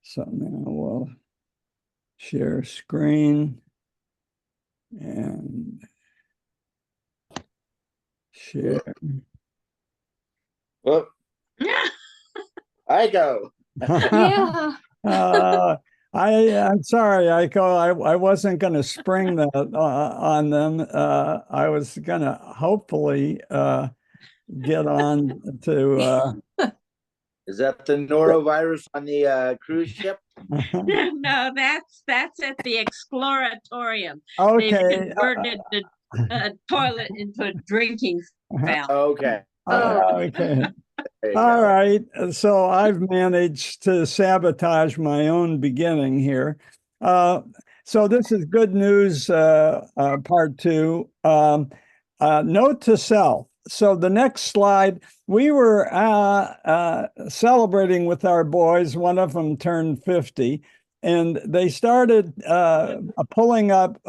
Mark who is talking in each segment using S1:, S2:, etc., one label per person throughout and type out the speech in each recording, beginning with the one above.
S1: So now we'll share screen and share.
S2: Well, I go.
S3: Yeah.
S1: I'm sorry, Aiko. I wasn't going to spring that on them. I was going to hopefully get on to.
S2: Is that the norovirus on the cruise ship?
S3: No, that's at the Exploratorium. They've
S1: Okay.
S3: converted the toilet into a drinking fountain.
S2: Okay.
S1: Okay. All right. So I've managed to sabotage my own beginning here. So this is good news, part two. Note to self. So the next slide, we were celebrating with our boys. One of them turned 50, and they started pulling up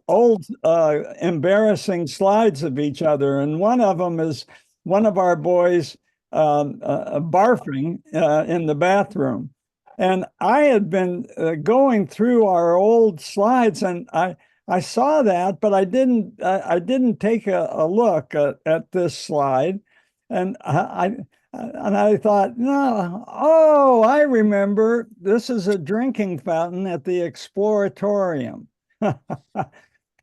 S1: old embarrassing slides of each other. And one of them is one of our boys barfing in the bathroom. And I had been going through our old slides, and I saw that, but I didn't take a look at this slide, and I thought, no, oh, I remember, this is a drinking fountain at the Exploratorium.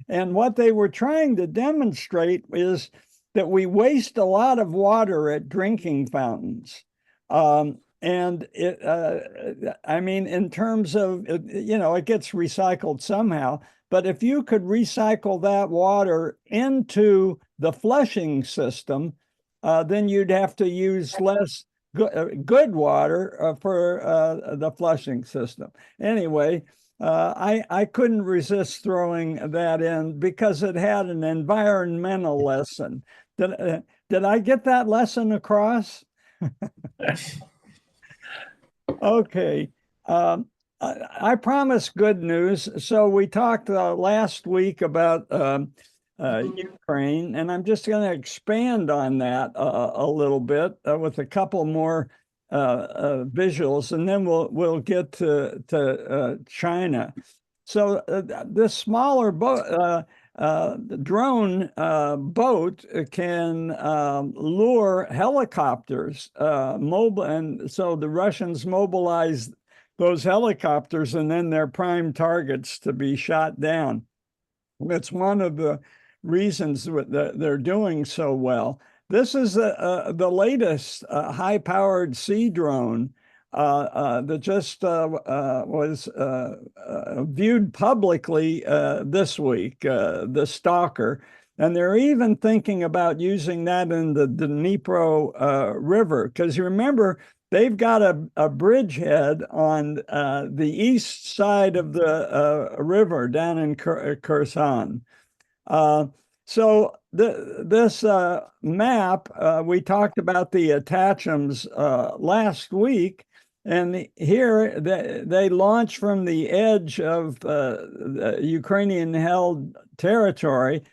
S1: And what they were trying to demonstrate is that we waste a lot of water at drinking fountains. And I mean, in terms of, it gets recycled somehow, but if you could recycle that water into the flushing system, then you'd have to use less good water for the flushing system. Anyway, I couldn't resist throwing that in because it had an environmental lesson. Did I get that lesson across? Okay. I promised good news. So we talked last week about Ukraine, and I'm just going to expand on that a little bit with a couple more visuals, and then we'll get to China. So this smaller boat, drone boat can lure helicopters mobile, and so the Russians mobilize those helicopters, and then they're prime targets to be shot down. That's one of the reasons that they're doing so well. This is the latest high-powered sea drone that just was viewed publicly this week, the Stalker. And they're even thinking about using that in the Dnipro River, because you remember, they've got a bridgehead on the east side of the river down in Kherson. So this map, we talked about the attachments last week, and here they launch from the edge of the Ukrainian-held territory,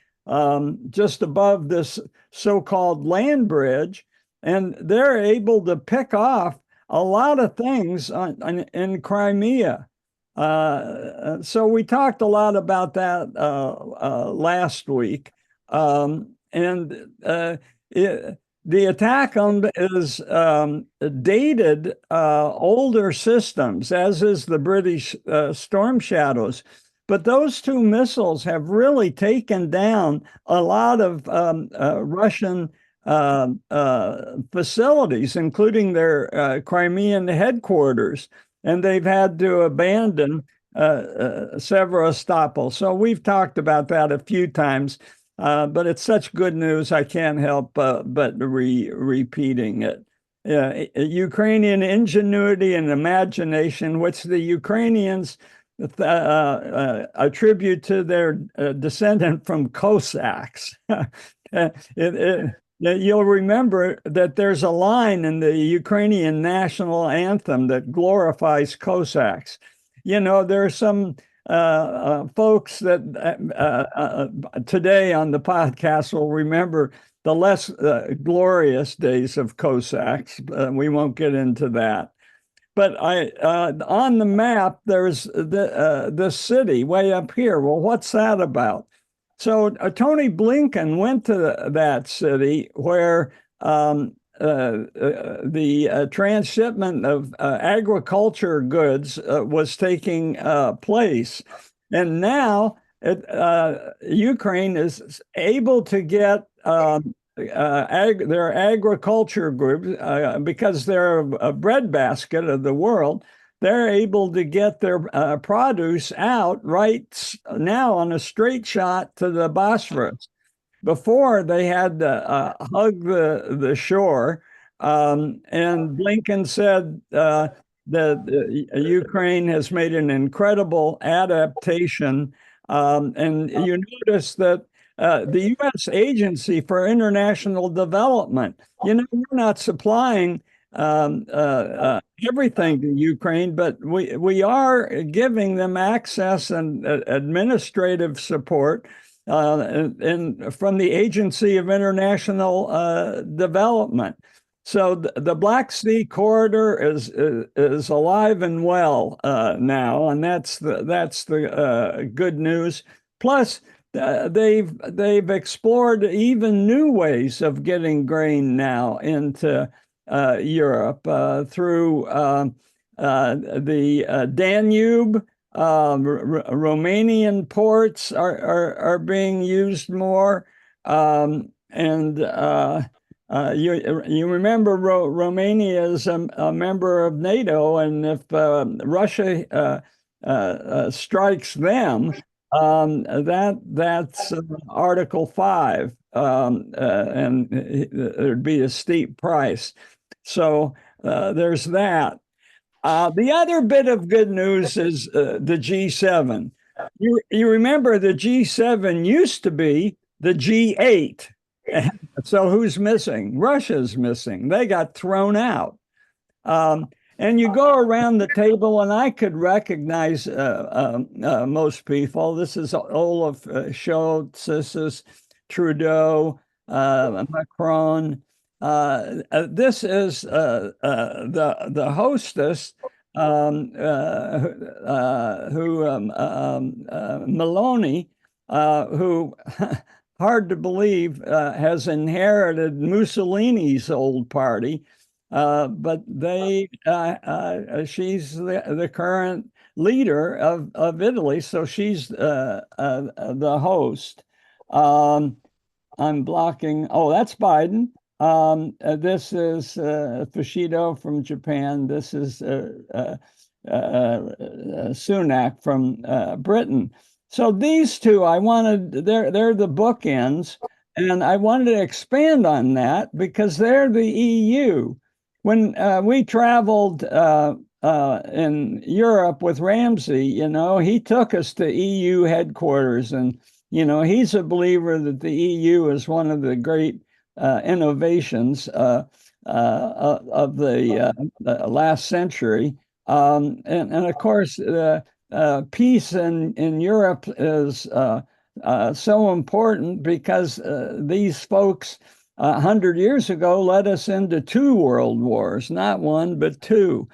S1: just above this so-called land bridge, and they're able to pick off a lot of things in Crimea. So we talked a lot about that last week. The attack is dated older systems, as is the British Storm Shadows. But those two missiles have really taken down a lot of Russian facilities, including their Crimean headquarters, and they've had to abandon Sevastopol. So we've talked about that a few times, but it's such good news, I can't help but repeating it. Ukrainian ingenuity and imagination, which the Ukrainians attribute to their descendant from Cossacks. You'll remember that there's a line in the Ukrainian national anthem that glorifies Cossacks. There are some folks that today on the podcast will remember the less glorious days of Cossacks. We won't get into that. but on the map there's the city way up here. Well, what's that about? So Tony Blinken went to that city where the transshipment of agriculture goods was taking place, and now Ukraine is able to get their agriculture groups, because they're a breadbasket of the world. They're able to get their produce out right now on a straight shot to the Bosphorus. Before, they had to hug the shore, and Blinken said that Ukraine has made an incredible adaptation. And you notice that the U.S. Agency for International Development, we're not supplying everything to Ukraine, but we are giving them access and administrative support and from the Agency of International Development. So the Black Sea corridor is alive and well now, and that's the good news. Plus, they've explored even new ways of getting grain now into Europe through the Danube. Romanian ports are being used more, and you remember Romania is a member of NATO, and if Russia strikes them, that's Article 5, and there'd be a steep price. So there's that. The other bit of good news is the G7. You remember the G7 used to be the G8. So who's missing? Russia's missing. They got thrown out. And you go around the table, and I could recognize most people. This is Olaf Scholz. This is Trudeau, Macron. This is the hostess, Meloni, who, hard to believe, has inherited Mussolini's old party, but she's the current leader of Italy, so she's the host. I'm blocking. Oh, that's Biden. This is Fushido from Japan. This is Sunak from Britain. So these two, they're the bookends, and I wanted to expand on that because they're the EU. When we traveled in Europe with Ramsey, he took us to EU headquarters, and he's a believer that the EU is one of the great innovations of the last century. And of course, peace in Europe is so important because these folks 100 years ago led us into 2 world wars, not 1, but 2.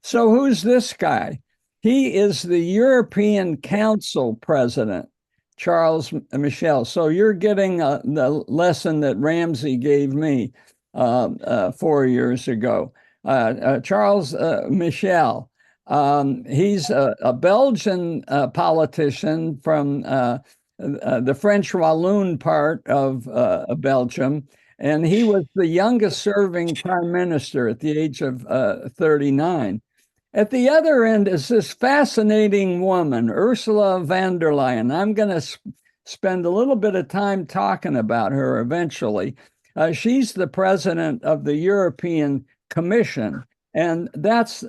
S1: So who's this guy? He is the European Council president, Charles Michel. So you're getting the lesson that Ramsey gave me 4 years ago. Charles Michel, he's a Belgian politician from the French Walloon part of Belgium, and he was the youngest serving prime minister at the age of 39. At the other end is this fascinating woman, Ursula von der Leyen. I'm going to spend a little bit of time talking about her eventually. She's the president of the European Commission, and that's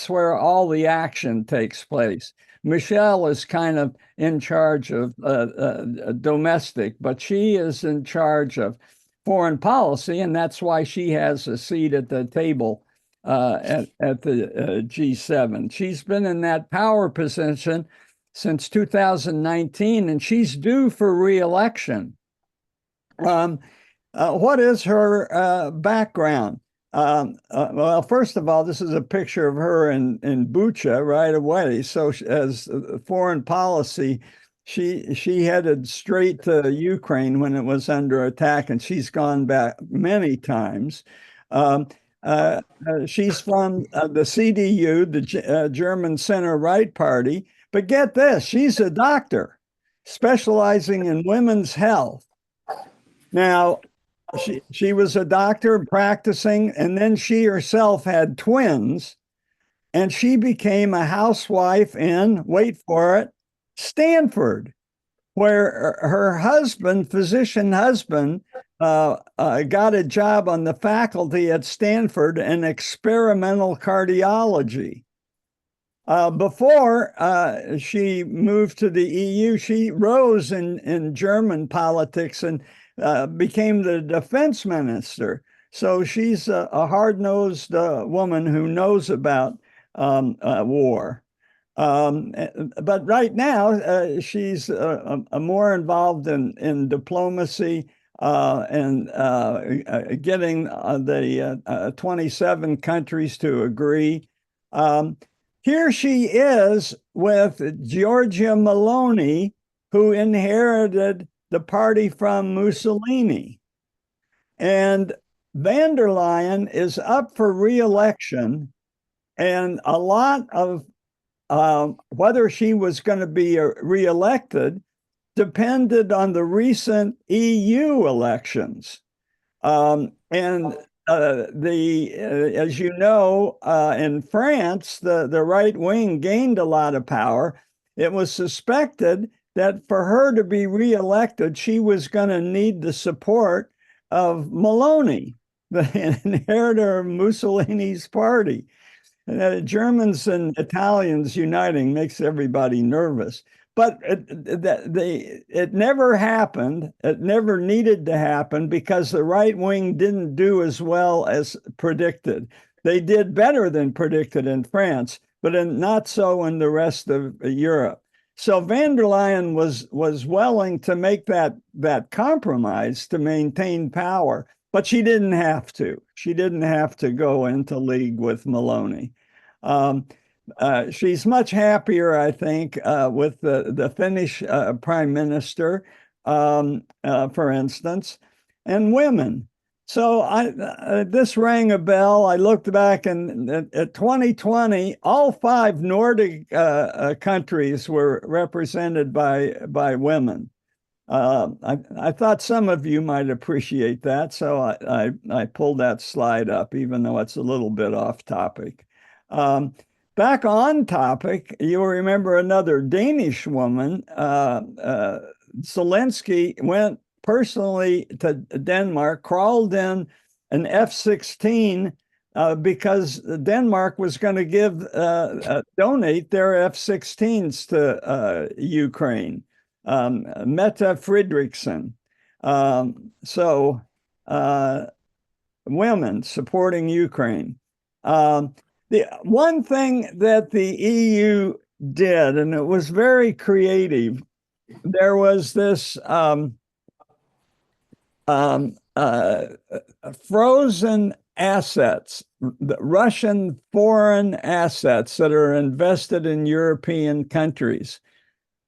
S1: where all the action takes place. Michelle is kind of in charge of domestic, but she is in charge of foreign policy, and that's why she has a seat at the table at the G7. She's been in that power position since 2019, and she's due for re-election. What is her background? Well, first of all, this is a picture of her in Bucha right away. So as foreign policy, she headed straight to Ukraine when it was under attack, and she's gone back many times. Um, she's from the CDU, the German center-right party. But get this, she's a doctor specializing in women's health. Now, she was a doctor practicing, and then she herself had twins, and she became a housewife in, wait for it, Stanford, where her husband, physician husband, got a job on the faculty at Stanford in experimental cardiology. Before she moved to the EU, she rose in German politics and became the defense minister. So she's a hard-nosed woman who knows about war. But right now, she's more involved in diplomacy and getting the 27 countries to agree. Here she is with Giorgia Meloni, who inherited the party from Mussolini. And van der Leyen is up for re-election, and a lot of whether she was going to be re-elected depended on the recent EU elections. And as you know, in France, the right wing gained a lot of power. It was suspected that for her to be reelected, she was going to need the support of Meloni, the inheritor of Mussolini's party. Germans and Italians uniting makes everybody nervous. But it never happened. It never needed to happen because the right wing didn't do as well as predicted. They did better than predicted in France, but not so in the rest of Europe. So van der Leyen was willing to make that compromise to maintain power, but she didn't have to. She didn't have to go into league with Meloni. She's much happier, I think, with the Finnish prime minister, for instance, and women. So this rang a bell. I looked back, and at 2020, all 5 Nordic countries were represented by women. I thought some of you might appreciate that, so I pulled that slide up, even though it's a little bit off topic. Back on topic, you'll remember another Danish woman, Zelensky, went personally to Denmark, crawled in an F-16 because Denmark was going to donate their F-16s to Ukraine. Mette Frederiksen. So women supporting Ukraine. The one thing that the EU did, and it was very creative, there was this frozen assets, Russian foreign assets that are invested in European countries.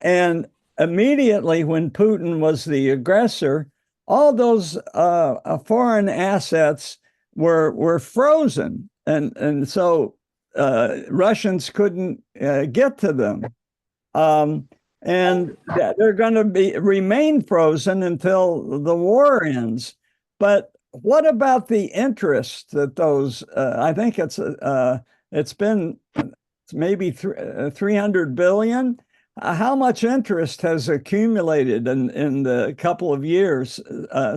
S1: And immediately when Putin was the aggressor, all those foreign assets were frozen. And so Russians couldn't get to them. And they're going to remain frozen until the war ends. But what about the interest that those, I think it's been maybe 300 billion. How much interest has accumulated in the couple of years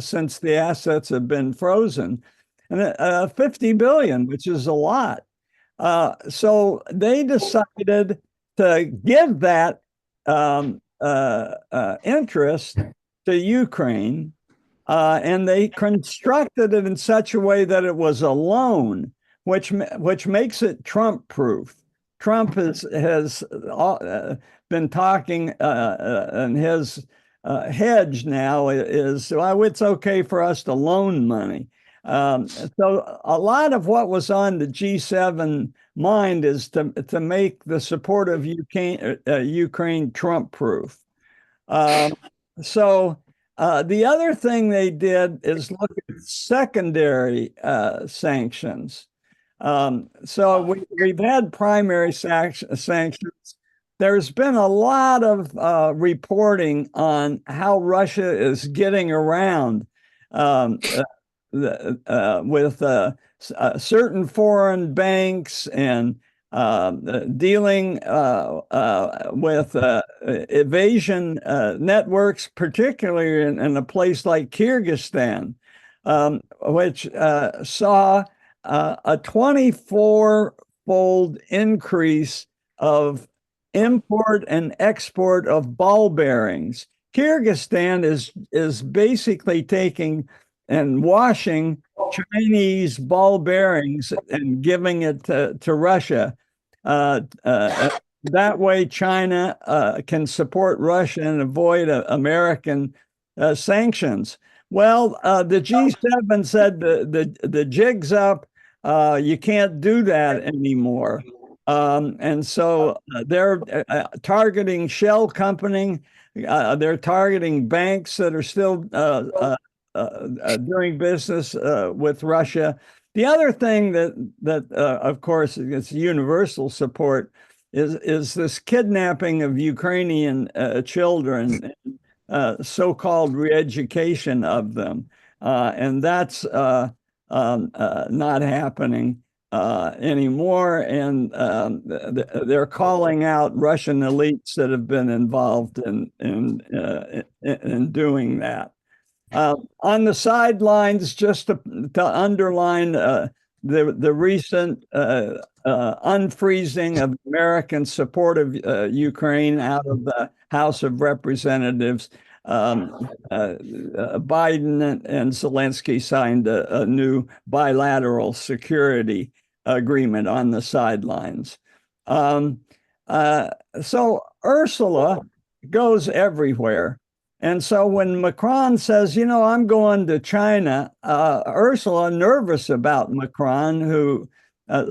S1: since the assets have been frozen? And 50 billion, which is a lot. So they decided to give that interest to Ukraine, and they constructed it in such a way that it was a loan, which makes it Trump-proof. Trump has been talking, and his hedge now is, well, it's okay for us to loan money. So a lot of what was on the G7 mind is to make the support of Ukraine Trump-proof. So the other thing they did is look at secondary sanctions. So we've had primary sanctions. There's been a lot of reporting on how Russia is getting around with certain foreign banks and dealing with evasion networks, particularly in a place like Kyrgyzstan, which saw a 24-fold increase of import and export of ball bearings. Kyrgyzstan is basically taking and washing Chinese ball bearings and giving it to Russia. That way, China can support Russia and avoid American sanctions. Well, the G7 said the jig's up. You can't do that anymore. And so they're targeting shell company. They're targeting banks that are still doing business with Russia. The other thing that of course, is universal support is this kidnapping of Ukrainian children, so-called re-education of them, and that's not happening anymore. And they're calling out Russian elites that have been involved in doing that. On the sidelines, just to underline the recent unfreezing of American support of Ukraine out of the House of Representatives, Biden and Zelensky signed a new bilateral security agreement on the sidelines. So Ursula goes everywhere. And so when Macron says, I'm going to China, Ursula, nervous about Macron, who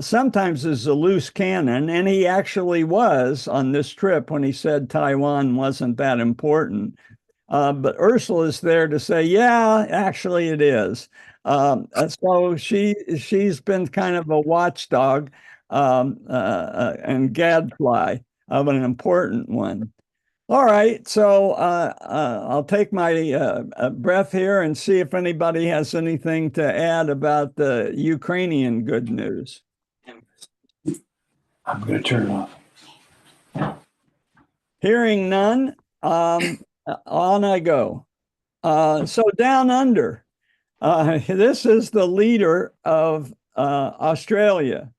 S1: sometimes is a loose cannon, and he actually was on this trip when he said Taiwan wasn't that important. But Ursula is there to say, yeah, actually it is. So she's been kind of a watchdog and gadfly of an important one. All right, so I'll take my breath here and see if anybody has anything to add about the Ukrainian good news.
S4: I'm going to turn it off.
S1: Hearing none, on I go. So down under, this is the leader of Australia.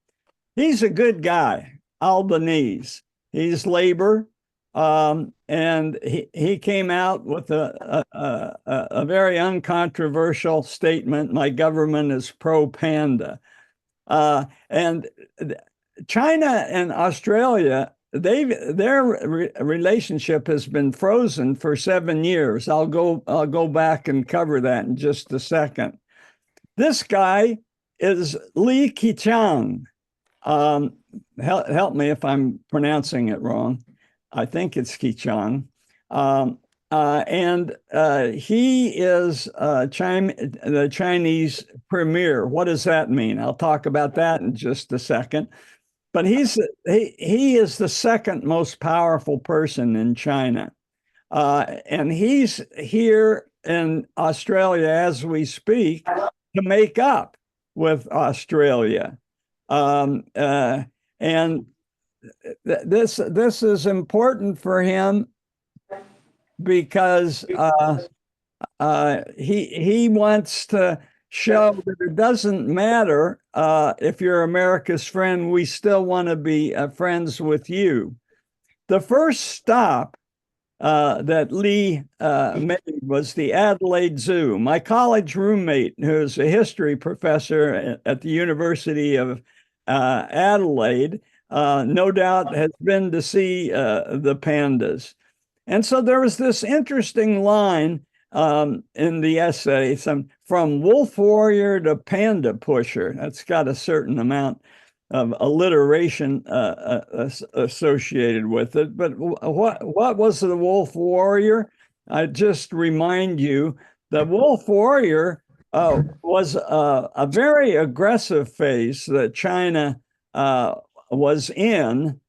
S1: He's a good guy, Albanese. He's Labor. And he came out with a very uncontroversial statement. My government is pro-panda. And China and Australia, their relationship has been frozen for 7 years. I'll go back and cover that in just a second. This guy is Li Qigang. Help me if I'm pronouncing it wrong. I think it's Qigang. And he is the Chinese premier. What does that mean? I'll talk about that in just a second. But he is the second most powerful person in China. And he's here in Australia as we speak to make up with Australia. And this is important for him because he wants to show that it doesn't matter if you're America's friend, we still want to be friends with you. The first stop that Lee made was the Adelaide Zoo. My college roommate, who's a history professor at the University of Adelaide, no doubt has been to see the pandas. And so there was this interesting line in the essay, some from wolf warrior to panda pusher. That's got a certain amount of alliteration associated with it. But what was the wolf warrior? I just remind you, the wolf warrior was a very aggressive phase that China was in,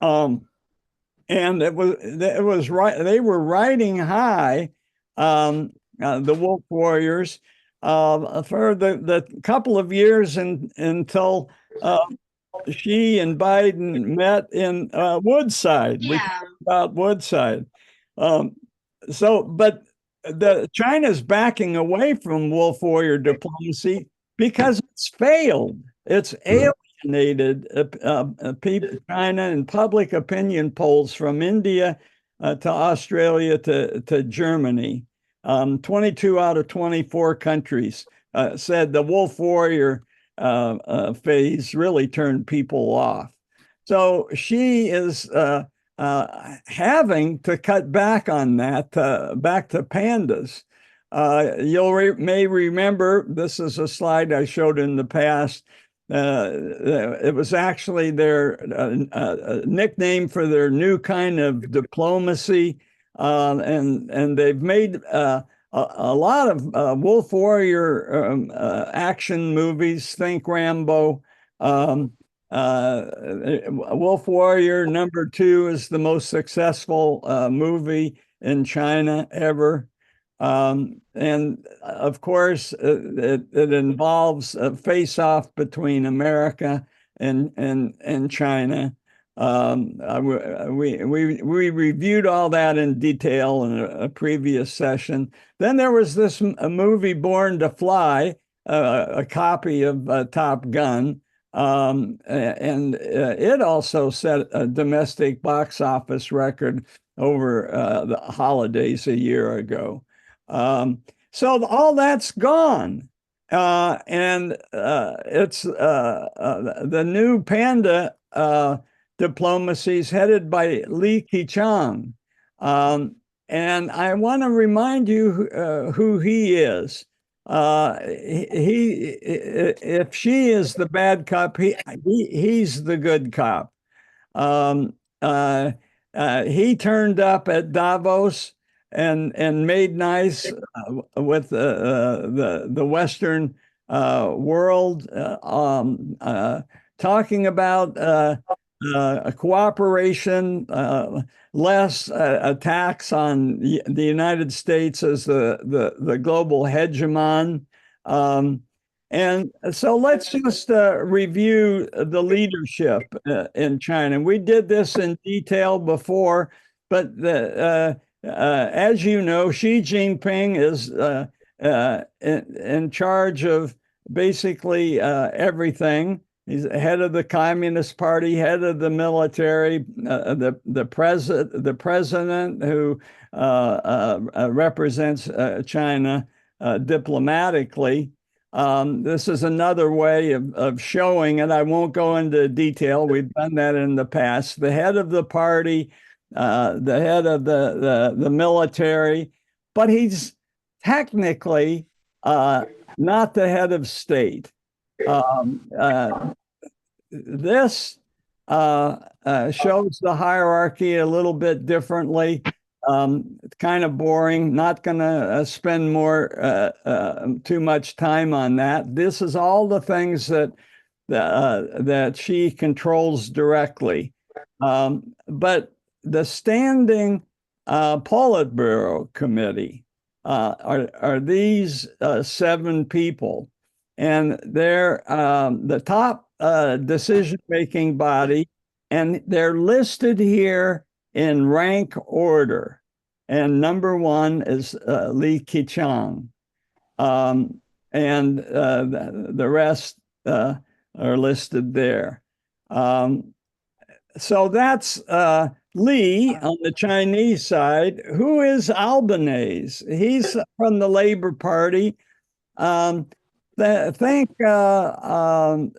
S1: and it was right. They were riding high, the wolf warriors, for the couple of years until Xi and Biden met in Woodside. We talked about Woodside. But China's backing away from wolf warrior diplomacy because it's failed. It's alienated China in public opinion polls from India to Australia to Germany. 22 out of 24 countries said the wolf warrior phase really turned people off. So she is having to cut back on that, back to pandas. You may remember, this is a slide I showed in the past. It was actually their nickname for their new kind of diplomacy. And they've made a lot of wolf warrior action movies. Think Rambo. Wolf Warrior #2 is the most successful movie in China ever. And of course, it involves a face-off between America and China. We reviewed all that in detail in a previous session. Then there was this movie, Born to Fly, a copy of Top Gun. And it also set a domestic box office record over the holidays a year ago. So all that's gone. And it's the new panda diplomacy is headed by Li Qigang. And I want to remind you who he is. If she is the bad cop, he's the good cop. He turned up at Davos and made nice with the Western world, talking about cooperation, less attacks on the United States as the global hegemon. And so let's just review the leadership in China. We did this in detail before, but as you know, Xi Jinping is in charge of basically everything. He's head of the Communist Party, head of the military, the president who represents China diplomatically. This is another way of showing it. I won't go into detail. We've done that in the past. The head of the party, the head of the military, but he's technically not the head of state. This shows the hierarchy a little bit differently. It's kind of boring. Not going to spend too much time on that. This is all the things that she controls directly. But the standing Politburo committee are these 7 people, and they're the top decision-making body, and they're listed here in rank order. And number 1 is Li Qigang, and the rest are listed there. So that's Li on the Chinese side. Who is Albanese? He's from the Labor Party. Think the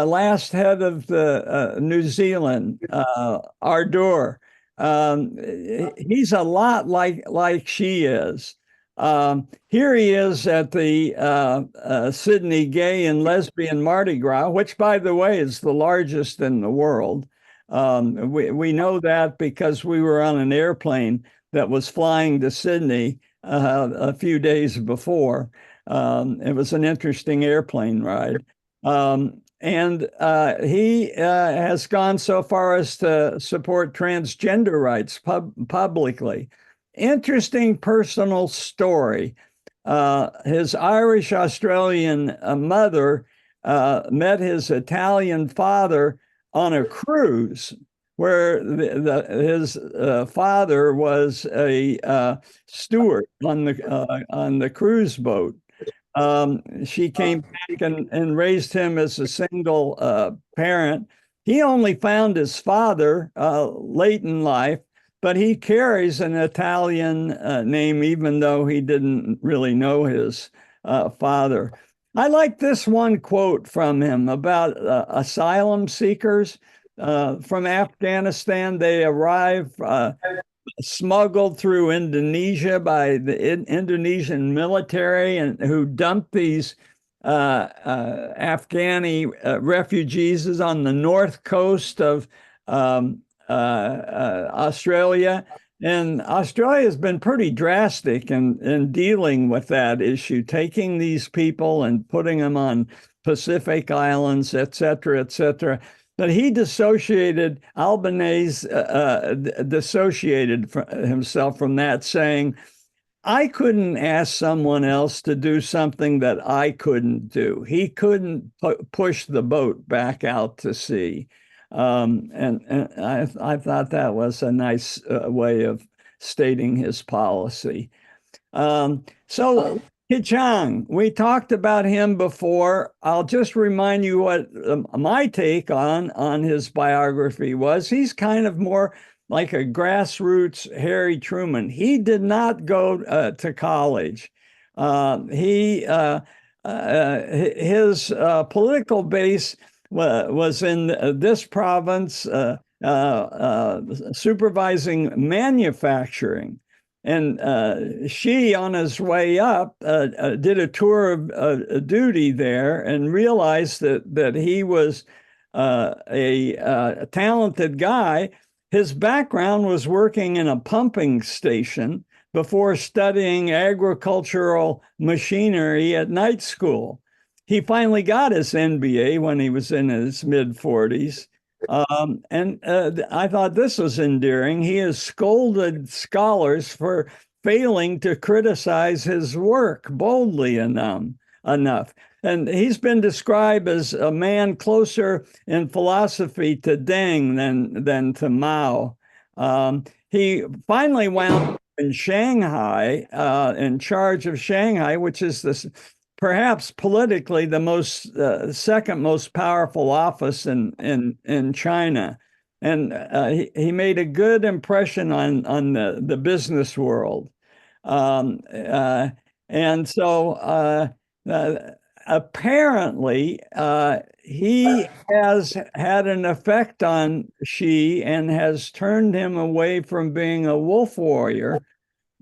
S1: last head of the New Zealand, Ardor. He's a lot like she is. Here he is at the Sydney Gay and Lesbian Mardi Gras, which, by the way, is the largest in the world. We know that because we were on an airplane that was flying to Sydney a few days before. It was an interesting airplane ride. And he has gone so far as to support transgender rights publicly. Interesting personal story. His Irish Australian mother met his Italian father on a cruise where his father was a steward on the cruise boat. She came back and raised him as a single parent. He only found his father late in life, but he carries an Italian name, even though he didn't really know his father. I like this one quote from him about asylum seekers from Afghanistan. They arrive smuggled through Indonesia by the Indonesian military, and who dumped these Afghani refugees on the north coast of Australia. And Australia has been pretty drastic in dealing with that issue, taking these people and putting them on Pacific islands, et cetera, et cetera. But he dissociated, Albanese dissociated himself from that, saying, I couldn't ask someone else to do something that I couldn't do. He couldn't push the boat back out to sea. And I thought that was a nice way of stating his policy. So Qigang, we talked about him before. I'll just remind you what my take on his biography was. He's kind of more like a grassroots Harry Truman. He did not go to college. His political base was in this province, supervising manufacturing. And Xi, on his way up, did a tour of duty there and realized that he was a talented guy. His background was working in a pumping station before studying agricultural machinery at night school. He finally got his MBA when he was in his mid-40s. And I thought this was endearing. He has scolded scholars for failing to criticize his work boldly enough. And he's been described as a man closer in philosophy to Deng than to Mao. He finally wound up in Shanghai, in charge of Shanghai, which is perhaps politically the second most powerful office in China. And he made a good impression on the business world. And so apparently he has had an effect on Xi and has turned him away from being a wolf warrior.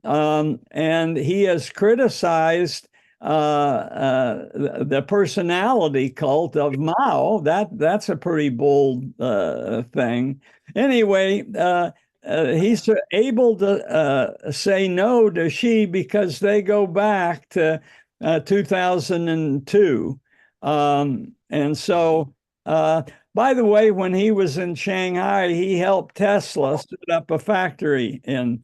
S1: And he has criticized the personality cult of Mao. That's a pretty bold thing. Anyway, he's able to say no to Xi because they go back to 2002. And so, by the way, when he was in Shanghai, he helped Tesla set up a factory in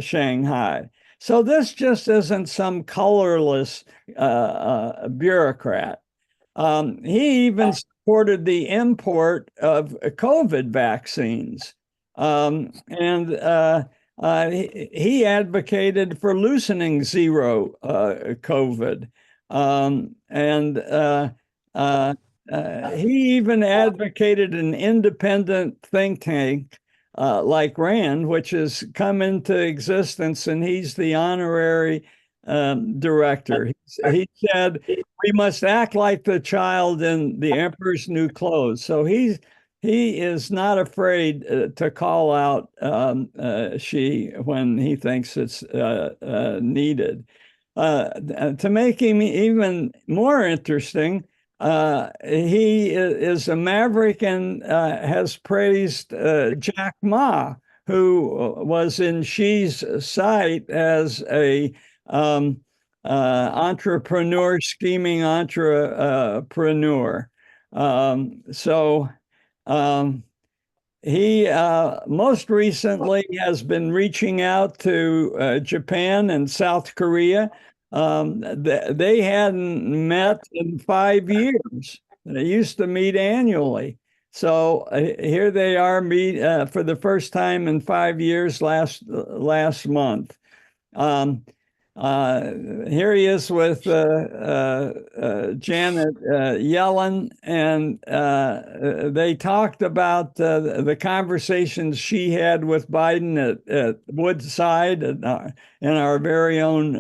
S1: Shanghai. So this just isn't some colorless bureaucrat. He even supported the import of COVID vaccines. He advocated for loosening zero COVID. He even advocated an independent think tank like RAND, which has come into existence, and he's the honorary director. He said, we must act like the child in the Emperor's New Clothes. So he's he is not afraid to call out Xi when he thinks it's needed. To make him even more interesting, he is a maverick and has praised Jack Ma, who was in Xi's sight as a entrepreneur, scheming entrepreneur. So he most recently has been reaching out to Japan and South Korea. They hadn't met in 5 years. They used to meet annually. So here they are meet for the first time in 5 years last month. Here he is with Janet Yellen, and they talked about the conversations she had with Biden at Woodside in our very own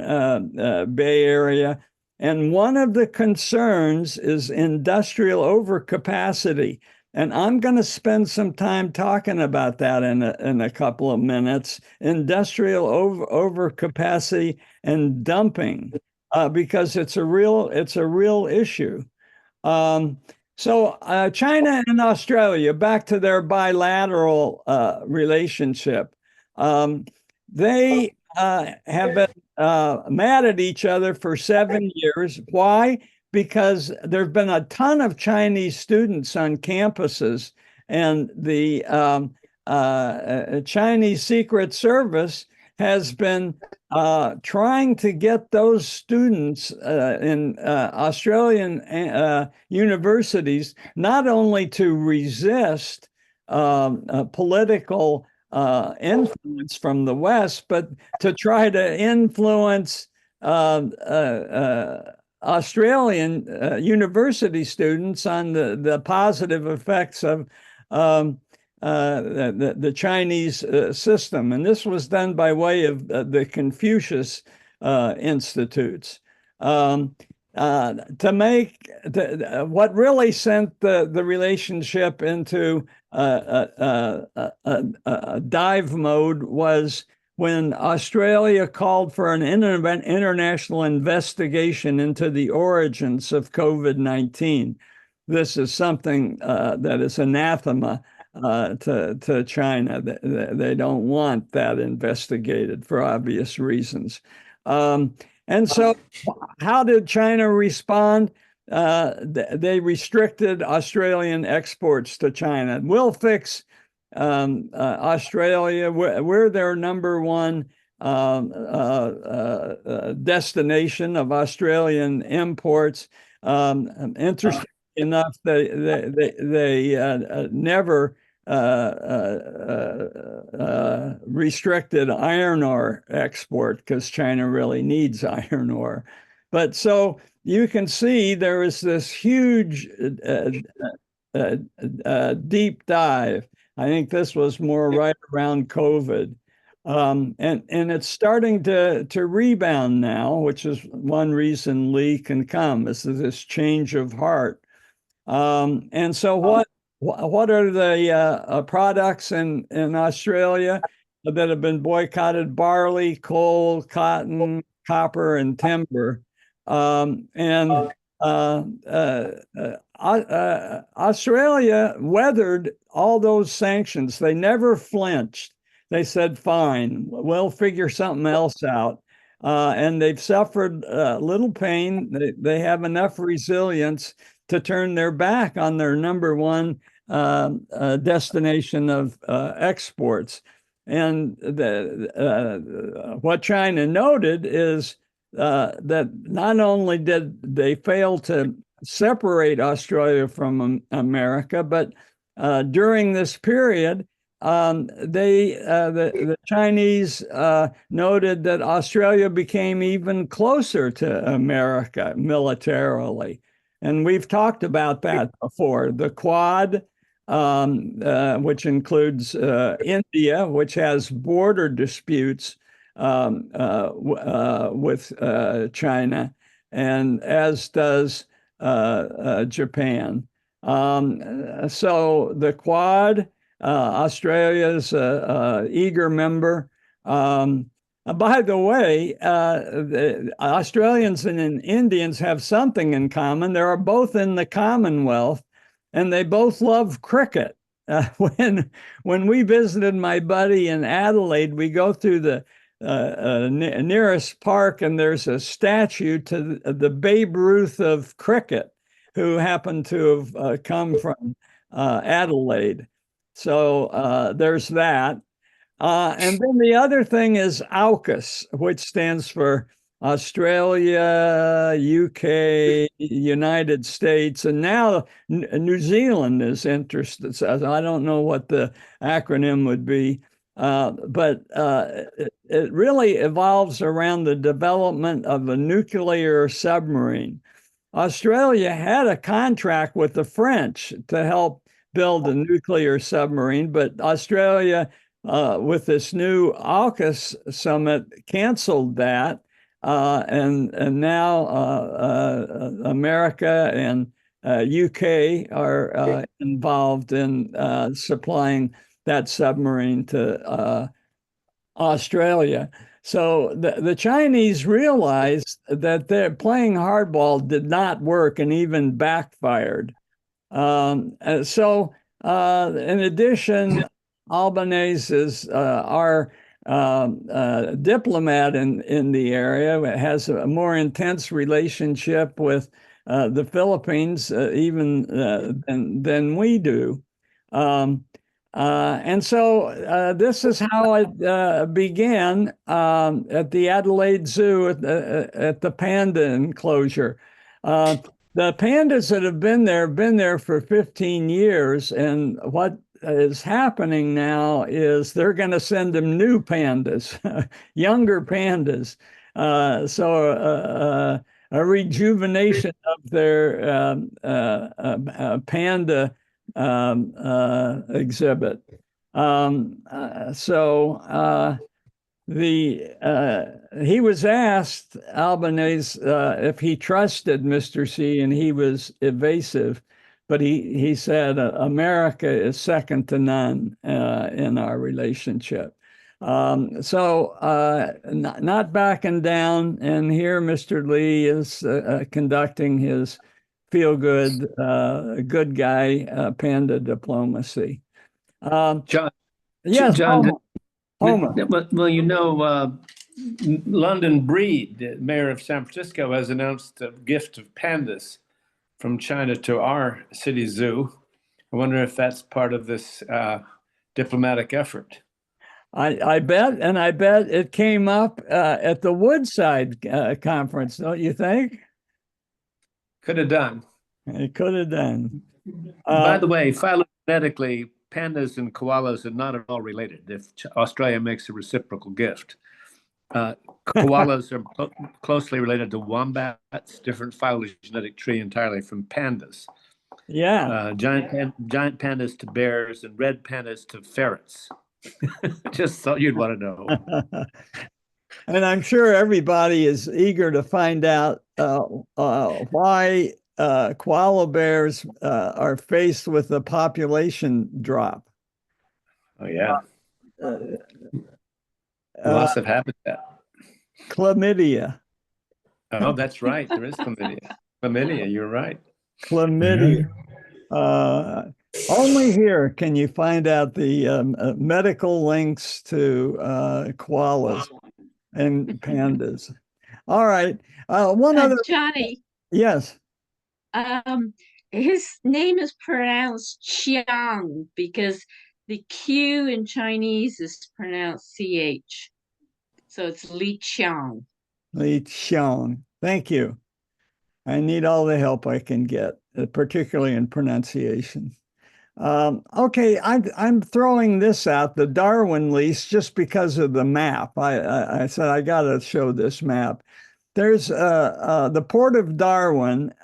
S1: Bay Area. And one of the concerns is industrial overcapacity. And I'm going to spend some time talking about that in a couple of minutes. Industrial overcapacity and dumping, because it's a real issue. So China and Australia, back to their bilateral relationship, they have been mad at each other for 7 years. Why? Because there have been a ton of Chinese students on campuses, and the Chinese Secret Service has been trying to get those students in Australian universities not only to resist political influence from the West, but to try to influence Australian university students on the positive effects of the Chinese system. And this was done by way of the Confucius Institutes. To make what really sent the relationship into dive mode was when Australia called for an international investigation into the origins of COVID-19. This is something that is anathema to China. They don't want that investigated for obvious reasons. And so how did China respond? They restricted Australian exports to China. We'll fix Australia. We're their number one destination of Australian imports. Interesting enough, they never restricted iron ore export because China really needs iron ore. But so you can see there is this huge deep dive. I think this was more right around COVID. And it's starting to rebound now, which is one reason Lee can come, is this change of heart. And so what are the products in Australia that have been boycotted? Barley, coal, cotton, copper, and timber. Australia weathered all those sanctions. They never flinched. They said, fine, we'll figure something else out. And they've suffered little pain. They have enough resilience to turn their back on their number one destination of exports. And what China noted is that not only did they fail to separate Australia from America, but during this period, the Chinese noted that Australia became even closer to America militarily. And we've talked about that before. The Quad, which includes India, which has border disputes with China, and as does Japan. So the Quad, Australia's eager member. By the way, the Australians and Indians have something in common. They are both in the Commonwealth, and they both love cricket. When we visited my buddy in Adelaide, we go through the nearest park, and there's a statue to the Babe Ruth of cricket, who happened to have come from Adelaide. So there's that. And then the other thing is AUKUS, which stands for Australia, UK, United States, and now New Zealand is interested. So I don't know what the acronym would be, but it really evolves around the development of a nuclear submarine. Australia had a contract with the French to help build a nuclear submarine, but Australia, with this new AUKUS summit, canceled that. And now America and UK are involved in supplying that submarine to Australia. So the Chinese realized that their playing hardball did not work and even backfired. So in addition, Albanese is our diplomat in the area. It has a more intense relationship with the Philippines even than we do. And so this is how it began at the Adelaide Zoo at the panda enclosure. The pandas that have been there for 15 years, and what is happening now is they're going to send them new pandas, younger pandas. So a rejuvenation of their panda exhibit. He was asked, Albanese, if he trusted Mr. C, and he was evasive, but he said America is second to none in our relationship. Not backing down, and here Mr. Lee is conducting his feel-good, good guy panda diplomacy.
S4: John,
S1: Yes,
S4: John,
S1: Homer.
S4: well, you know, London Breed, the mayor of San Francisco, has announced a gift of pandas from China to our city zoo. I wonder if that's part of this diplomatic effort.
S1: I bet, and I bet it came up at the Woodside conference, don't you think?
S4: Could have done.
S1: It could have done.
S4: By the way, phylogenetically, pandas and koalas are not at all related. If Australia makes a reciprocal gift, koalas are closely related to wombats, different phylogenetic tree entirely from pandas.
S1: Yeah.
S4: Giant pandas to bears and red pandas to ferrets. Just thought you'd want to know.
S1: And I'm sure everybody is eager to find out why koala bears are faced with a population drop.
S4: Oh, yeah. Loss of habitat.
S1: Chlamydia.
S4: Oh, that's right. There is chlamydia. Chlamydia, you're right.
S1: Chlamydia. Only here can you find out the medical links to koalas and pandas. All right. One other.
S3: Johnny,
S1: Yes.
S3: his name is pronounced Qiang because the Q in Chinese is pronounced CH. So it's Li Qiang.
S1: Li Qiang. Thank you. I need all the help I can get, particularly in pronunciation. Okay, I'm throwing this out, the Darwin lease, just because of the map. I said I got to show this map. There's the port of Darwin,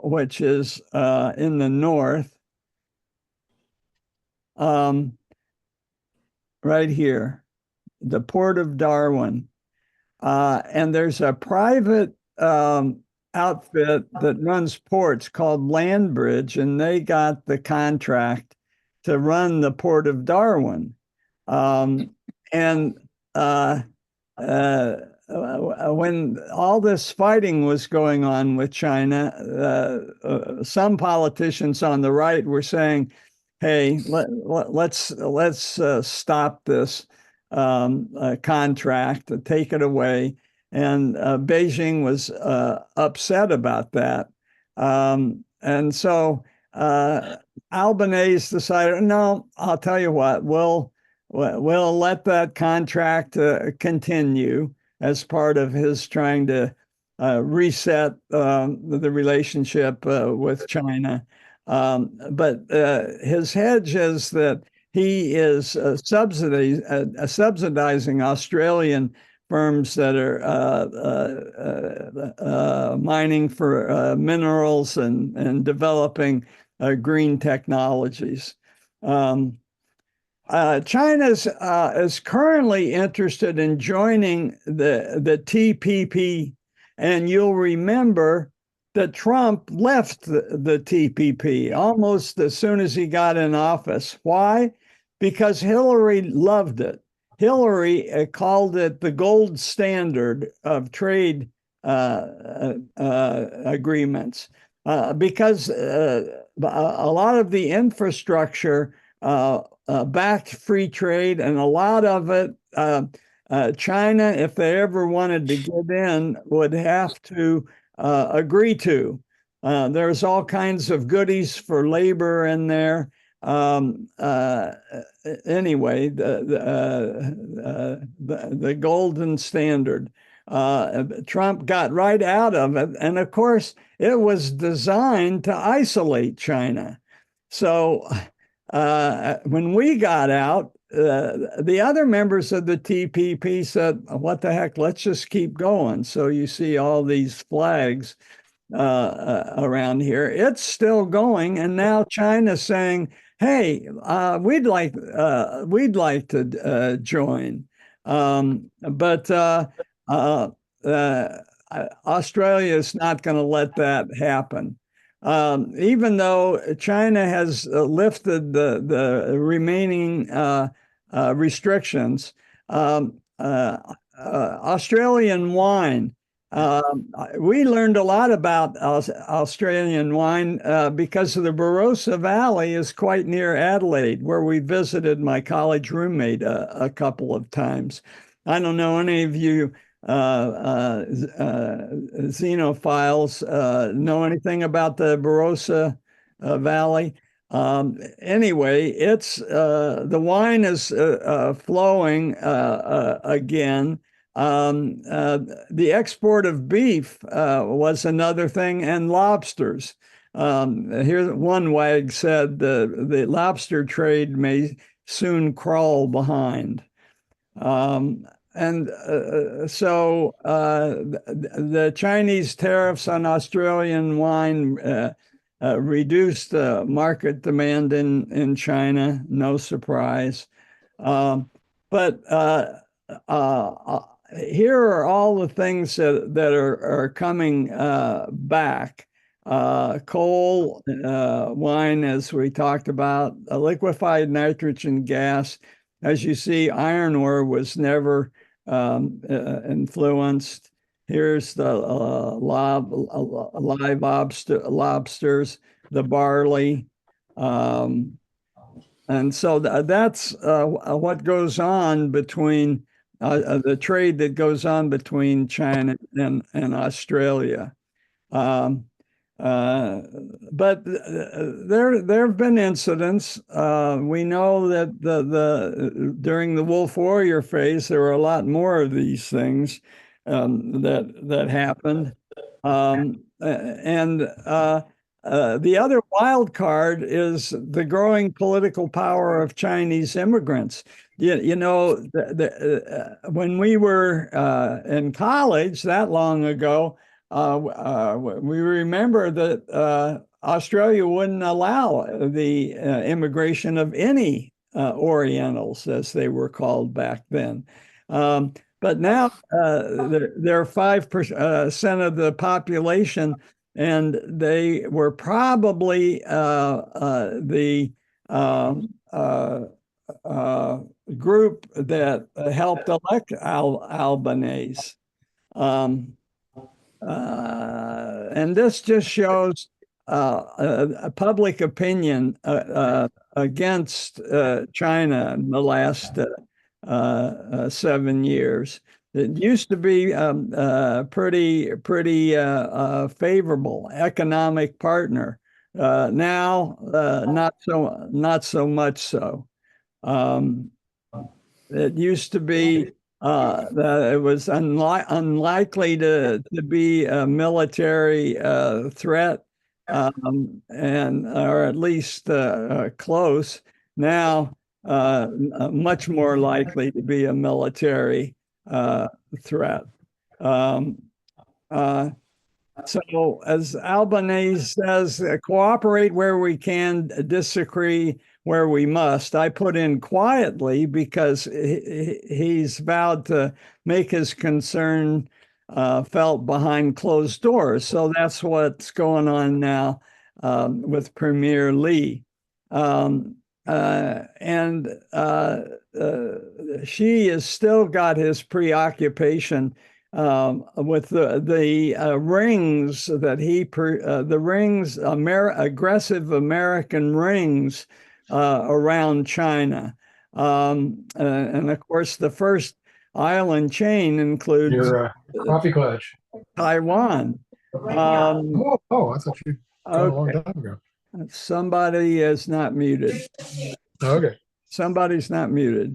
S1: which is in the north, right here, the port of Darwin. And there's a private outfit that runs ports called Landbridge, and they got the contract to run the port of Darwin. And when all this fighting was going on with China, some politicians on the right were saying, "Hey, let's stop this contract, take it away." And Beijing was upset about that. And so Albanese decided, no, I'll tell you what, we'll let that contract continue as part of his trying to reset the relationship with China. But his hedge is that he is subsidizing Australian firms that are mining for minerals and developing green technologies. China is currently interested in joining the TPP, and you'll remember that Trump left the TPP almost as soon as he got in office. Why? Because Hillary loved it. Hillary called it the gold standard of trade agreements because a lot of the infrastructure backed free trade, and a lot of it, China, if they ever wanted to get in, would have to agree to. There's all kinds of goodies for labor in there. Anyway, the golden standard. Trump got right out of it. And of course, it was designed to isolate China. So when we got out, the other members of the TPP said, what the heck, let's just keep going. So you see all these flags around here. It's still going. And now China's saying, hey, we'd like to join. But Australia is not going to let that happen. Even though China has lifted the remaining restrictions, Australian wine. We learned a lot about Australian wine because of the Barossa Valley is quite near Adelaide, where we visited my college roommate a couple of times. I don't know any of you xenophiles know anything about the Barossa Valley. Anyway, it's the wine is flowing again. The export of beef was another thing, and lobsters. Here, one wag said the lobster trade may soon crawl behind. So the Chinese tariffs on Australian wine reduced market demand in China, no surprise. But here are all the things that are coming back. Coal, wine, as we talked about, liquefied nitrogen gas. As you see, iron ore was never influenced. Here's the live lobsters, the barley. And so that's what goes on between the trade that goes on between China and Australia. But there have been incidents. We know that during the Wolf Warrior phase, there were a lot more of these things that happened. The other wild card is the growing political power of Chinese immigrants. You know, when we were in college that long ago, we remember that Australia wouldn't allow the immigration of any Orientals, as they were called back then. but now they're 5% of the population, and they were probably the group that helped elect Albanese. And this just shows public opinion against China in the last 7 years. It used to be pretty favorable economic partner. Now, not so much so. It used to be that it was unlikely to be a military threat, and or at least close. Now, much more likely to be a military threat. So, as Albanese says, cooperate where we can, disagree where we must. I put in quietly because he's vowed to make his concern felt behind closed doors. So that's what's going on now with Premier Lee. She has still got his preoccupation with the rings that the rings, aggressive American rings around China. And of course, the first island chain includes
S5: Your coffee clutch.
S1: Taiwan.
S5: I thought you'd gone a long time ago.
S1: Somebody is not muted.
S5: Okay.
S1: Somebody's not muted.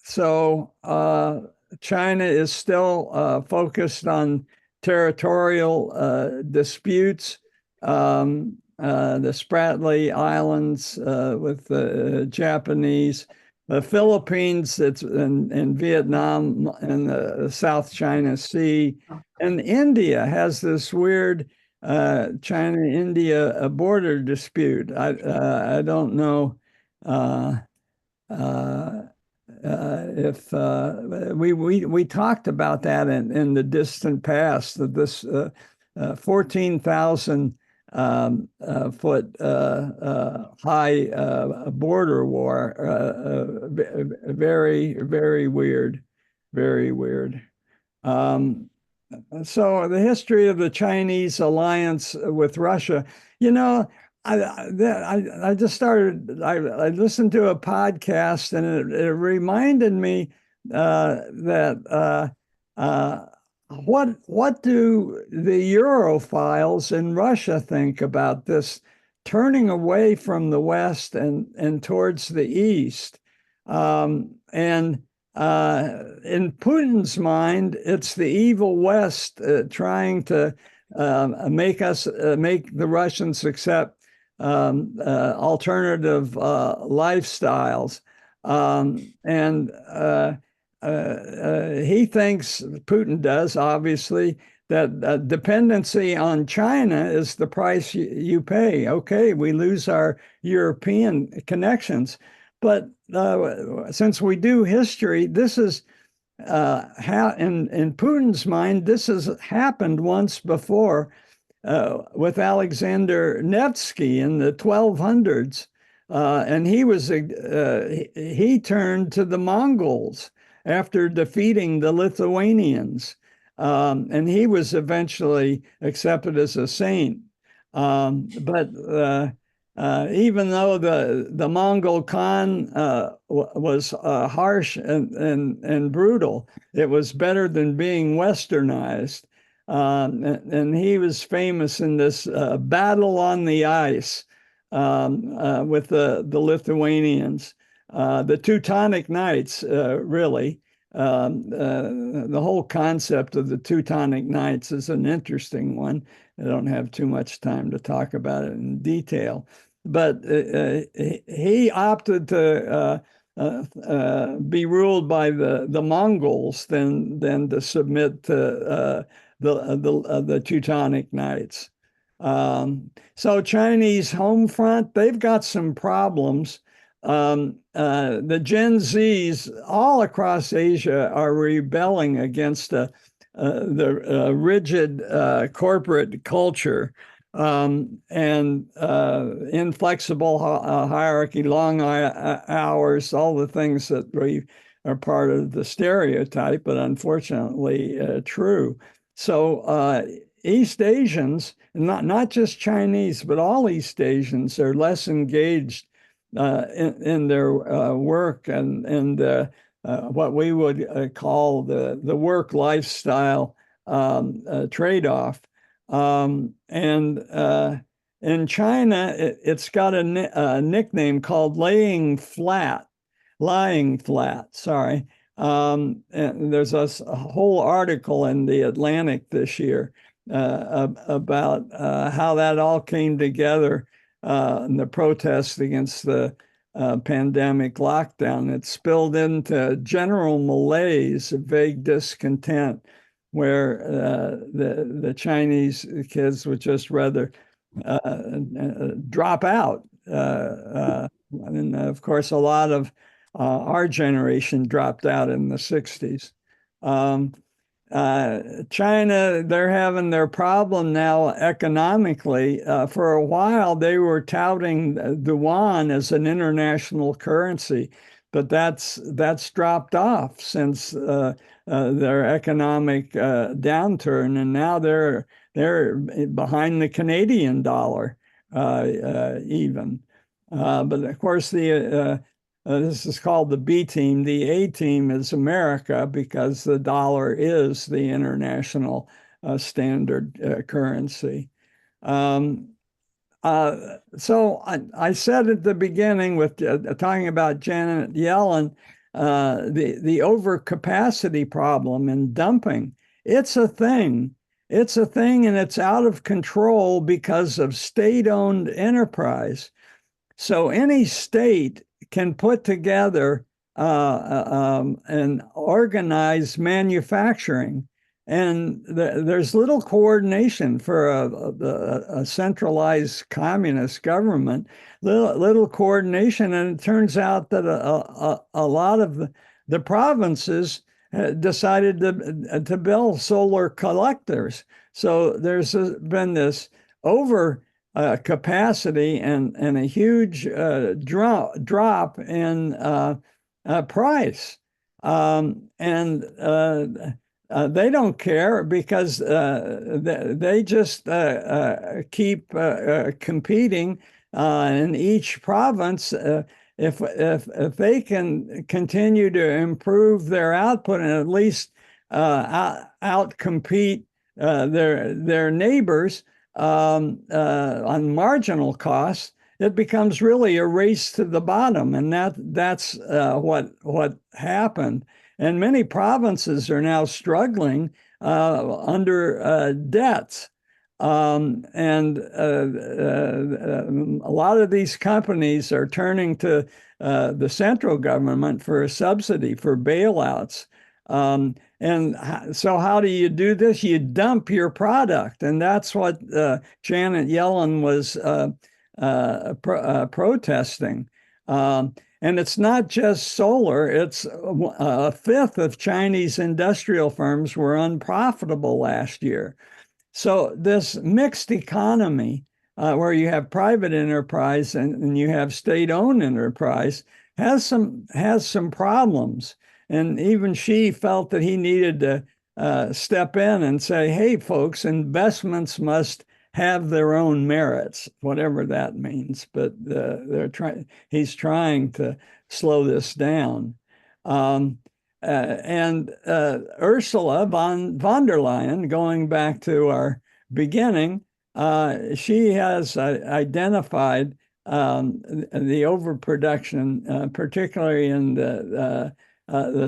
S1: So China is still focused on territorial disputes. The Spratly Islands with the Japanese, the Philippines, it's in Vietnam and the South China Sea, and India has this weird China-India border dispute. I don't know if we talked about that in the distant past, that this 14,000 foot high border war, very, very weird, very weird. So the history of the Chinese alliance with Russia, I just started, I listened to a podcast, and it reminded me that what do the Europhiles in Russia think about this turning away from the West and towards the East? In Putin's mind, it's the evil West trying to make the Russians accept alternative lifestyles. He thinks, Putin does, obviously, that dependency on China is the price you pay. Okay, we lose our European connections. But since we do history, this is how, in Putin's mind, this has happened once before with Alexander Nevsky in the 1200s. And he turned to the Mongols after defeating the Lithuanians. And he was eventually accepted as a saint. But even though the Mongol Khan was harsh and brutal, it was better than being westernized. And he was famous in this battle on the ice with the Lithuanians. The Teutonic Knights, really. The whole concept of the Teutonic Knights is an interesting one. I don't have too much time to talk about it in detail. But he opted to be ruled by the Mongols than to submit to the Teutonic Knights. So Chinese home front, they've got some problems. the Gen Zs all across Asia are rebelling against the rigid corporate culture and inflexible hierarchy, long hours, all the things that we are part of the stereotype, but unfortunately true. So East Asians, not just Chinese, but all East Asians are less engaged in their work and what we would call the work lifestyle trade-off. And in China, it's got a nickname called lying flat, sorry. And there's a whole article in the Atlantic this year about how that all came together in the protests against the pandemic lockdown. It spilled into general malaise, vague discontent, where the Chinese kids would just rather drop out. And of course, a lot of our generation dropped out in the 60s. China, they're having their problem now economically. For a while, they were touting the yuan as an international currency, but that's dropped off since their economic downturn, and now they're behind the Canadian dollar even. But of course, this is called the B team. The A team is America because the dollar is the international standard currency. So I said at the beginning with talking about Janet Yellen, the overcapacity problem and dumping. It's a thing. It's a thing, and it's out of control because of state-owned enterprise. So any state can put together and organize manufacturing. And there's little coordination for a centralized communist government, little coordination. And it turns out that a lot of the provinces decided to build solar collectors. So there's been this over capacity and a huge drop in price. And they don't care because they just keep competing in each province. If they can continue to improve their output and at least outcompete their neighbors on marginal costs, it becomes really a race to the bottom, and that's what happened. And many provinces are now struggling under debts. And a lot of these companies are turning to the central government for a subsidy, for bailouts. And so how do you do this? You dump your product. And that's what Janet Yellen was protesting. And it's not just solar. It's a fifth of Chinese industrial firms were unprofitable last year. So this mixed economy, where you have private enterprise and you have state-owned enterprise, has some problems. And even Xi felt that he needed to step in and say, "Hey, folks, investments must have their own merits," whatever that means. But he's trying to slow this down. And Ursula von der Leyen, going back to our beginning, she has identified the overproduction, particularly in the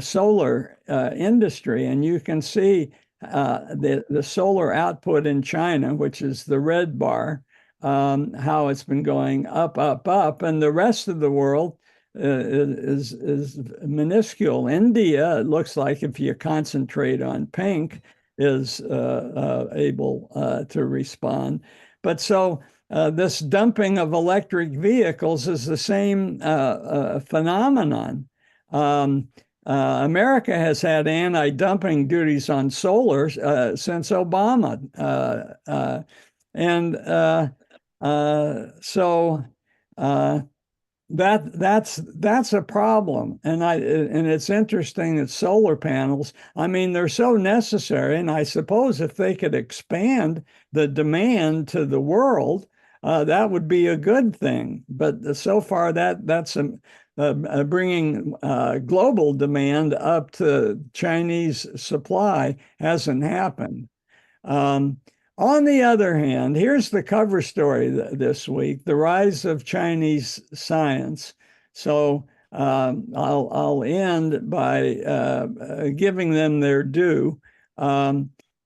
S1: solar industry. And you can see the solar output in China, which is the red bar, how it's been going up, and the rest of the world is minuscule. India, it looks like, if you concentrate on pink, is able to respond. But so this dumping of electric vehicles is the same phenomenon. America has had anti-dumping duties on solar since Obama, so that's a problem. And it's interesting that solar panels, I mean, they're so necessary. And I suppose if they could expand the demand to the world, that would be a good thing. But so far, that's bringing global demand up to Chinese supply hasn't happened. On the other hand, here's the cover story this week: the rise of Chinese science. So I'll end by giving them their due.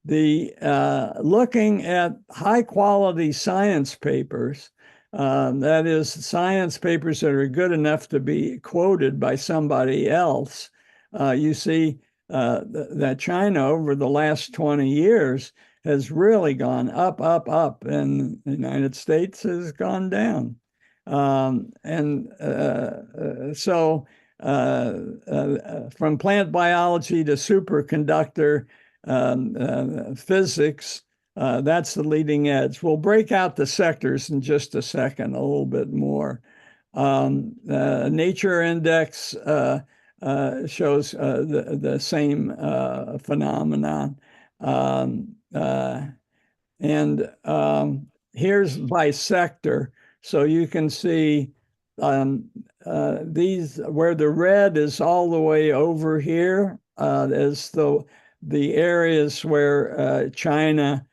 S1: Looking at high quality science papers, that is, science papers that are good enough to be quoted by somebody else, you see that China over the last 20 years has really gone up, up, and the United States has gone down. So from plant biology to superconductor physics, that's the leading edge. We'll break out the sectors in just a second, a little bit more. Nature Index shows the same phenomenon. Here's by sector. So you can see these, where the red is all the way over here, is the areas where China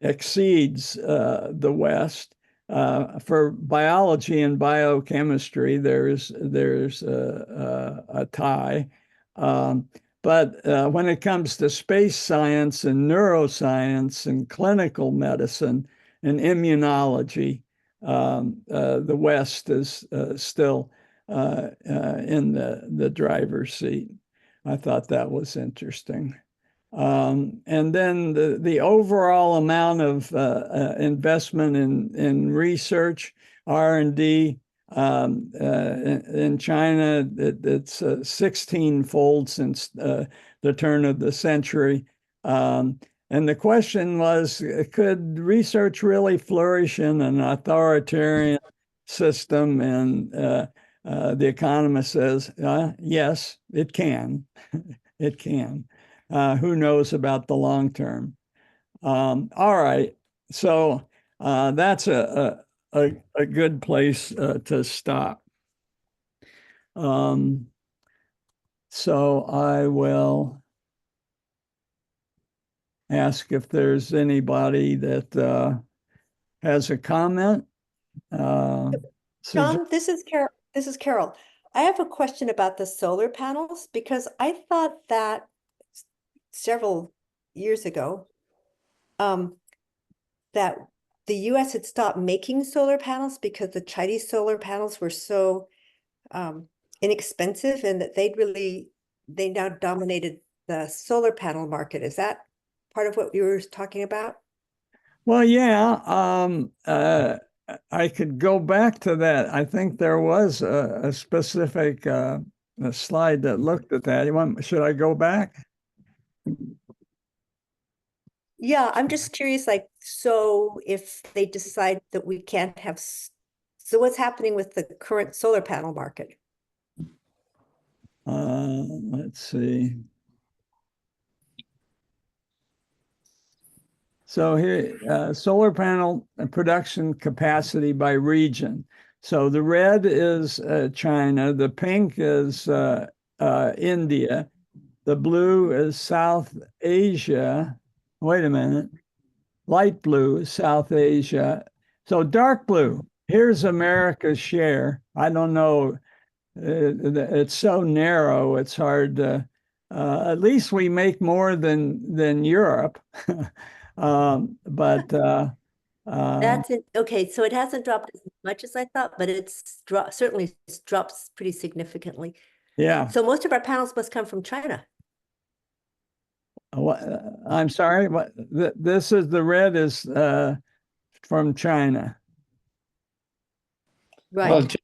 S1: exceeds the West. For biology and biochemistry, there's a tie. But when it comes to space science and neuroscience and clinical medicine and immunology, the West is still in the driver's seat. I thought that was interesting. And then the overall amount of investment in research, R&D, in China, it's 16-fold since the turn of the century. And the question was, could research really flourish in an authoritarian system? And the economist says, yes, it can. It can. Who knows about the long term? All right. So that's a good place to stop. So I will ask if there's anybody that has a comment.
S6: John, this is Carol. I have a question about the solar panels, because I thought that several years ago, that the US had stopped making solar panels because the Chinese solar panels were so inexpensive, and that they now dominated the solar panel market. Is that part of what you were talking about?
S1: Well, yeah, I could go back to that. I think there was a specific a slide that looked at that. Should I go back?
S6: Yeah, I'm just curious, like, so if they decide that we can't have, so what's happening with the current solar panel market?
S1: Let's see. So here, solar panel production capacity by region. So the red is China, the pink is India, the blue is South Asia. Wait a minute. Light blue is South Asia. So dark blue, here's America's share. I don't know. It's so narrow, it's hard to, at least we make more than Europe. But
S6: That's it. Okay, so it hasn't dropped as much as I thought, but certainly drops pretty significantly.
S1: yeah.
S6: So most of our panels must come from China.
S1: I'm sorry, what this is, the red is from China.
S4: Well,
S6: Right.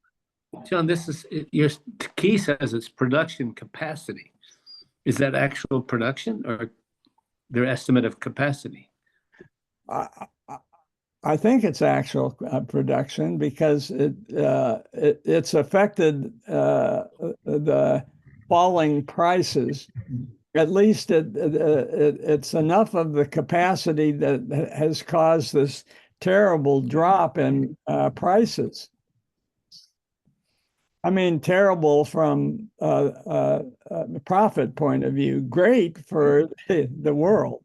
S4: John, this is your key says it's production capacity. Is that actual production or their estimate of capacity?
S1: I think it's actual production because it's affected the falling prices. At least it's enough of the capacity that has caused this terrible drop in prices. I mean, terrible from the profit point of view, great for the world.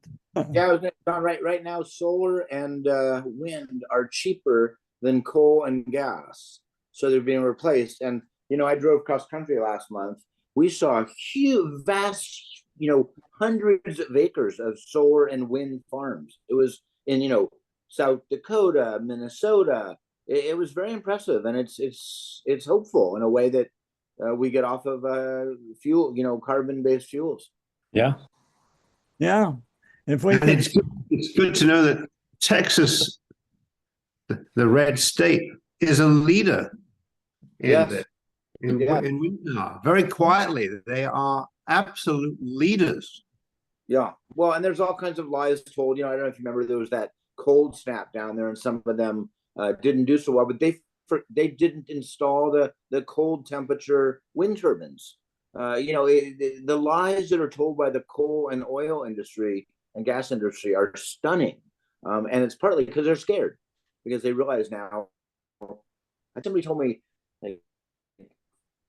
S2: Yeah, I was John, right now, solar and wind are cheaper than coal and gas, so they're being replaced. And I drove cross country last month. We saw huge, vast, hundreds of acres of solar and wind farms. It was in South Dakota, Minnesota. It was very impressive, and it's hopeful in a way that we get off of fuel, carbon-based fuels.
S4: Yeah.
S1: Yeah. If we
S7: And
S1: can,
S7: it's good to know that Texas, the red state, is a leader in
S2: Yes.
S7: in wind power. Very quietly, they are absolute leaders.
S2: Yeah. Well, and there's all kinds of lies told. I don't know if you remember, there was that cold snap down there, and some of them didn't do so well, but they didn't install the cold temperature wind turbines. The lies that are told by the coal and oil industry and gas industry are stunning, and it's partly because they're scared, because they realize now. Somebody told me, like,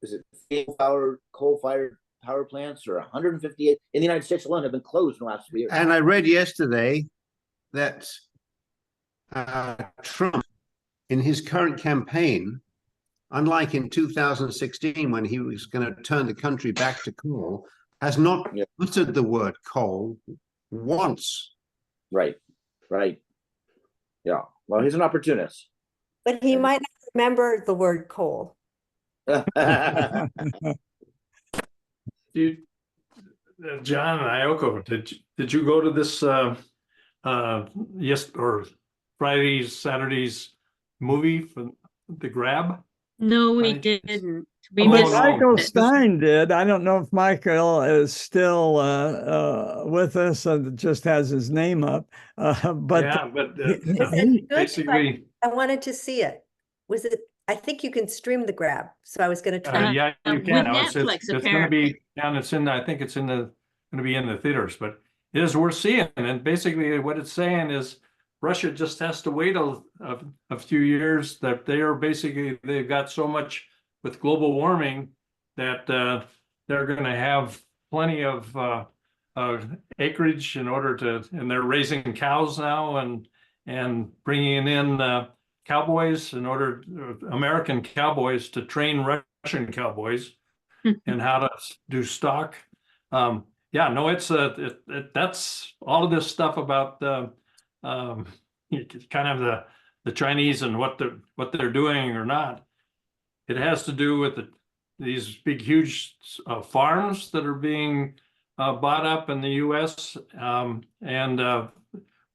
S2: is it coal-fired power plants, or 158 in the United States alone have been closed in the last 3 years.
S7: And I read yesterday that Trump, in his current campaign, unlike in 2016 when he was going to turn the country back to coal, has not uttered the word coal once.
S2: Right. Yeah. Well, he's an opportunist.
S6: But he might not remember the word coal.
S8: John and Ioko, did you go to this Fridays, Saturdays movie for the Grab?
S3: No, we
S8: Right.
S3: didn't. We
S8: Oh,
S1: but
S3: missed
S8: no.
S1: Michael
S3: it.
S1: Stein did. I don't know if Michael is still with us and just has his name up. But
S8: Yeah, but
S6: Was it good?
S8: basically,
S6: I wanted to see it. Was it? I think you can stream the Grab, so I was going to try.
S8: yeah, you
S3: with
S8: can.
S3: Netflix,
S8: It's going to
S3: apparently.
S8: be, and it's in. I think it's in the going to be in the theaters, but it is worth seeing. And basically, what it's saying is, Russia just has to wait a few years. That they've got so much with global warming that they're going to have plenty of acreage in order to, and they're raising cows now and bringing in cowboys in order, American cowboys, to train Russian cowboys and how to do stock. Yeah, no, it's that's all of this stuff about kind of the Chinese and what they're doing or not. It has to do with these big, huge farms that are being bought up in the U.S. And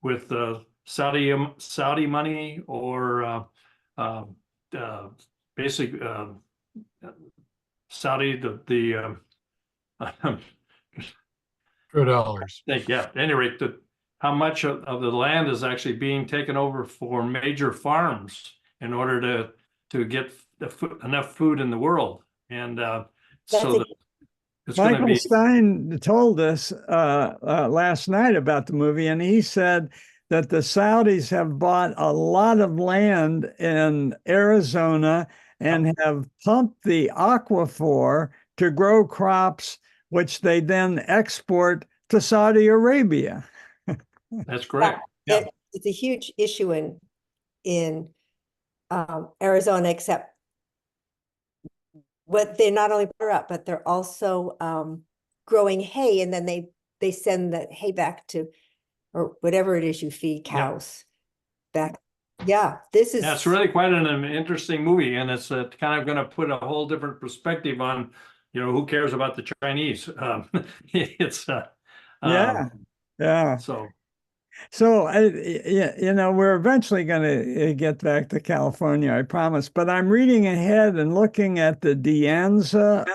S8: with Saudi money, or basic Saudi the
S5: $2.
S8: yeah. At any rate, how much of the land is actually being taken over for major farms in order to get enough food in the world, and so it's going to
S1: Michael
S8: be.
S1: Stein told us last night about the movie, and he said that the Saudis have bought a lot of land in Arizona and have pumped the aquifer to grow crops, which they then export to Saudi Arabia.
S8: That's correct. Yeah.
S6: It's a huge issue in Arizona, except what they not only put up, but they're also growing hay, and then they send the hay back to, or whatever it is you feed cows back. Yeah, this is.
S8: That's really quite an interesting movie, and it's kind of going to put a whole different perspective on, who cares about the Chinese? It's
S1: Yeah.
S8: so
S1: So, we're eventually going to get back to California, I promise. But I'm reading ahead and looking at the De Anza,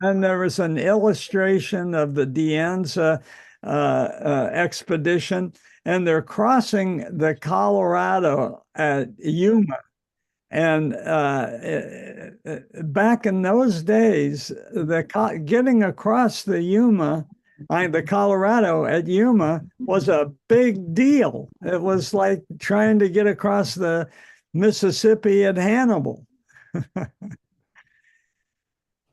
S1: and there was an illustration of the De Anza expedition, and they're crossing the Colorado at Yuma. And back in those days, getting across the the Colorado at Yuma was a big deal. It was like trying to get across the Mississippi at Hannibal.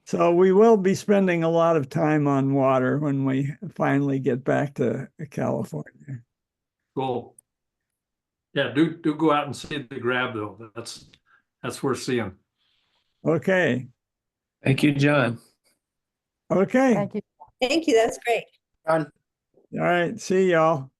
S1: So we will be spending a lot of time on water when we finally get back to California.
S8: Cool. Yeah, do go out and see the grab though. That's worth seeing.
S1: Okay.
S4: Thank you, John.
S1: Okay.
S6: Thank you. That's great.
S2: Done.
S1: All right. See y'all.